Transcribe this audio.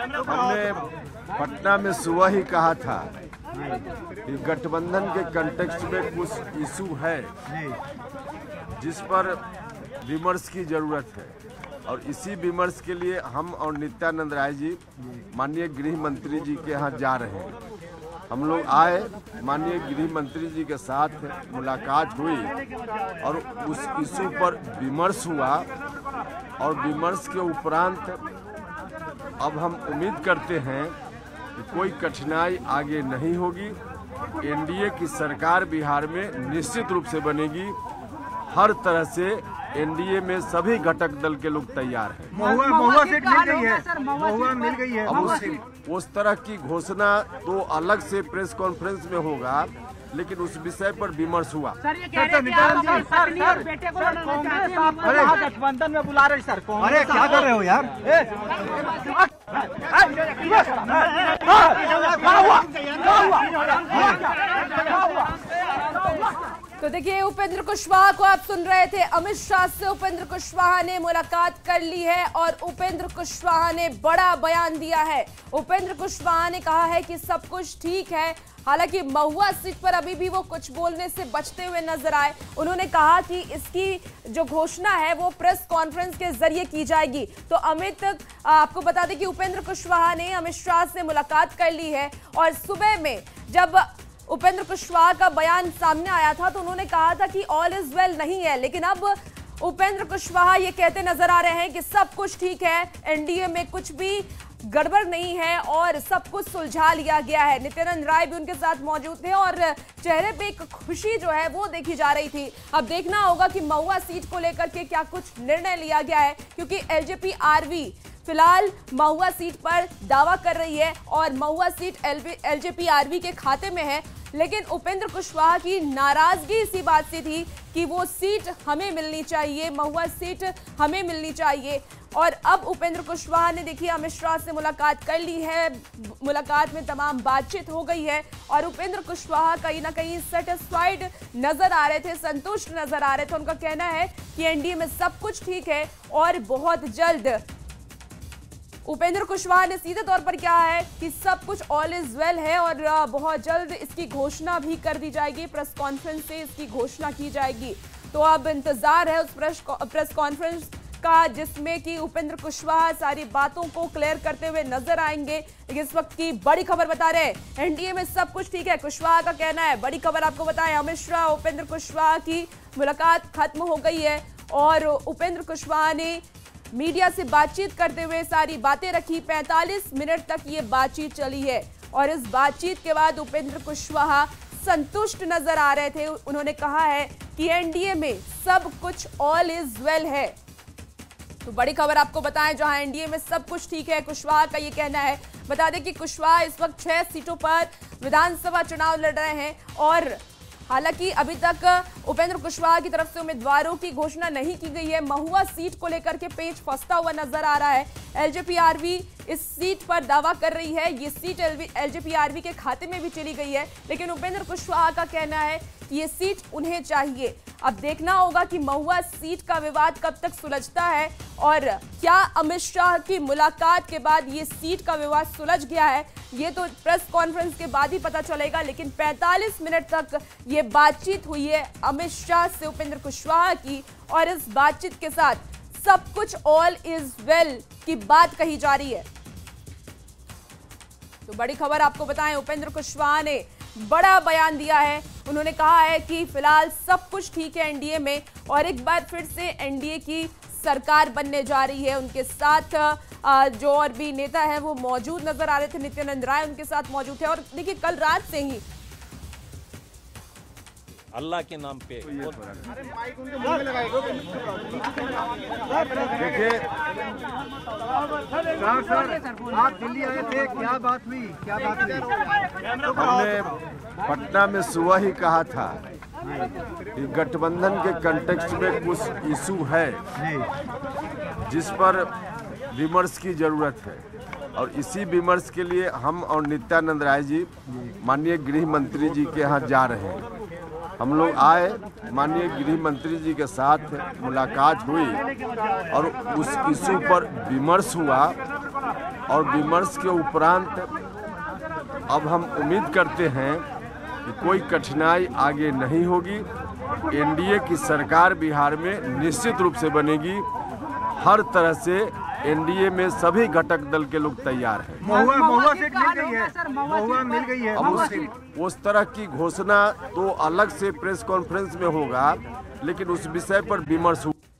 हमने पटना में सुबह ही कहा था कि गठबंधन के कंटेक्स्ट में कुछ इशू है जिस पर विमर्श की जरूरत है, और इसी विमर्श के लिए हम और नित्यानंद राय जी माननीय गृह मंत्री जी के यहाँ जा रहे हैं। हम लोग आए, माननीय गृह मंत्री जी के साथ मुलाकात हुई और उस इशू पर विमर्श हुआ, और विमर्श के उपरांत अब हम उम्मीद करते हैं कि कोई कठिनाई आगे नहीं होगी। एनडीए की सरकार बिहार में निश्चित रूप से बनेगी। हर तरह से एनडीए में सभी घटक दल के लोग तैयार हैं। महुआ सीट मिल गई है, महुआ मिल गई है। अब उस तरह की घोषणा तो अलग से प्रेस कॉन्फ्रेंस में होगा, लेकिन उस विषय पर विमर्श हुआ। अरे गठबंधन में बुला रहे सर, अरे क्या कर रहे हो यार? तो देखिए, उपेंद्र कुशवाहा को आप सुन रहे थे। अमित शाह से उपेंद्र कुशवाहा ने मुलाकात कर ली है और उपेंद्र कुशवाहा ने बड़ा बयान दिया है। उपेंद्र कुशवाहा ने कहा है कि सब कुछ ठीक है। हालांकि महुआ सीट पर अभी भी वो कुछ बोलने से बचते हुए नजर आए। उन्होंने कहा कि इसकी जो घोषणा है वो प्रेस कॉन्फ्रेंस के जरिए की जाएगी। तो आपको बता दें कि उपेंद्र कुशवाहा ने अमित शाह से मुलाकात कर ली है, और सुबह में जब उपेंद्र कुशवाहा का बयान सामने आया था तो उन्होंने कहा था कि ऑल इज वेल नहीं है, लेकिन अब उपेंद्र कुशवाहा ये कहते नजर आ रहे हैं कि सब कुछ ठीक है, एनडीए में कुछ भी गड़बड़ नहीं है और सब कुछ सुलझा लिया गया है। नित्यानंद राय भी उनके साथ मौजूद थे और चेहरे पे एक खुशी जो है वो देखी जा रही थी। अब देखना होगा कि महुआ सीट को लेकर के क्या कुछ निर्णय लिया गया है, क्योंकि एलजेपी आरवी फिलहाल महुआ सीट पर दावा कर रही है और महुआ सीट एलजेपी आरवी के खाते में है। लेकिन उपेंद्र कुशवाहा की नाराजगी इसी बात से थी कि वो सीट हमें मिलनी चाहिए, महुआ सीट हमें मिलनी चाहिए। और अब उपेंद्र कुशवाहा ने देखिए अमित शाह से मुलाकात कर ली है। मुलाकात में तमाम बातचीत हो गई है और उपेंद्र कुशवाहा कहीं ना कहीं सेटिस्फाइड नजर आ रहे थे, संतुष्ट नजर आ रहे थे। उनका कहना है कि एनडीए में सब कुछ ठीक है और बहुत जल्द उपेंद्र कुशवाहा ने सीधे तौर पर कहा है कि सब कुछ ऑल इज वेल है और बहुत जल्द इसकी घोषणा भी कर दी जाएगी, प्रेस कॉन्फ्रेंस से इसकी घोषणा की जाएगी। तो अब इंतजार है उस प्रेस कॉन्फ्रेंस का, जिसमें कि उपेंद्र कुशवाहा सारी बातों को क्लियर करते हुए नजर आएंगे। इस वक्त की बड़ी खबर बता रहे हैं, एनडीए में सब कुछ ठीक है, कुशवाहा का कहना है। बड़ी खबर आपको बताएं, अमित शाह उपेंद्र कुशवाहा की मुलाकात खत्म हो गई है और उपेंद्र कुशवाहा ने मीडिया से बातचीत करते हुए सारी बातें रखी। 45 मिनट तक ये बातचीत चली है और इस बातचीत के बाद उपेंद्र कुशवाहा संतुष्ट नजर आ रहे थे। उन्होंने कहा है कि एनडीए में सब कुछ ऑल इज वेल है। तो बड़ी खबर आपको बताएं, जहां एनडीए में सब कुछ ठीक है, कुशवाहा का ये कहना है। बता दें कि कुशवाहा इस वक्त 6 सीटों पर विधानसभा चुनाव लड़ रहे हैं और हालांकि अभी तक उपेंद्र कुशवाहा की तरफ से उम्मीदवारों की घोषणा नहीं की गई है। महुआ सीट को लेकर के पेच फंसता हुआ नजर आ रहा है। एलजेपी आरवी इस सीट पर दावा कर रही है, ये सीट एलजेपी आरवी के खाते में भी चली गई है, लेकिन उपेंद्र कुशवाहा का कहना है कि ये सीट उन्हें चाहिए। अब देखना होगा कि महुआ सीट का विवाद कब तक सुलझता है और क्या अमित शाह की मुलाकात के बाद ये सीट का विवाद सुलझ गया है, ये तो प्रेस कॉन्फ्रेंस के बाद ही पता चलेगा। लेकिन 45 मिनट तक ये बातचीत हुई है अमित शाह से उपेंद्र कुशवाहा की, और इस बातचीत के साथ सब कुछ ऑल इज वेल की बात कही जा रही है। तो बड़ी खबर आपको बताएं, उपेंद्र कुशवाहा ने बड़ा बयान दिया है। उन्होंने कहा है कि फिलहाल सब कुछ ठीक है एनडीए में, और एक बार फिर से एनडीए की सरकार बनने जा रही है। उनके साथ जो और भी नेता हैं वो मौजूद नजर आ रहे थे। नित्यानंद राय उनके साथ मौजूद थे और देखिए कल रात से ही अल्लाह के नाम पे देखिए, आप दिल्ली आए थे, क्या बात हुई? क्या बात हुई? हमने पटना में सुबह ही कहा था कि गठबंधन के कंटेक्स्ट में कुछ इशू है जिस पर विमर्श की जरूरत है, और इसी विमर्श के लिए हम और नित्यानंद राय जी माननीय गृह मंत्री जी के यहाँ जा रहे हैं। हम लोग आए, माननीय गृह मंत्री जी के साथ मुलाकात हुई और उस इशू पर विमर्श हुआ, और विमर्श के उपरांत अब हम उम्मीद करते हैं कि कोई कठिनाई आगे नहीं होगी। एनडीए की सरकार बिहार में निश्चित रूप से बनेगी। हर तरह से एनडीए में सभी घटक दल के लोग तैयार हैं। महुआ सीट मिल गई है, महुआ मिल गई है। अब उस तरह की घोषणा तो अलग से प्रेस कॉन्फ्रेंस में होगा, लेकिन उस विषय पर विमर्श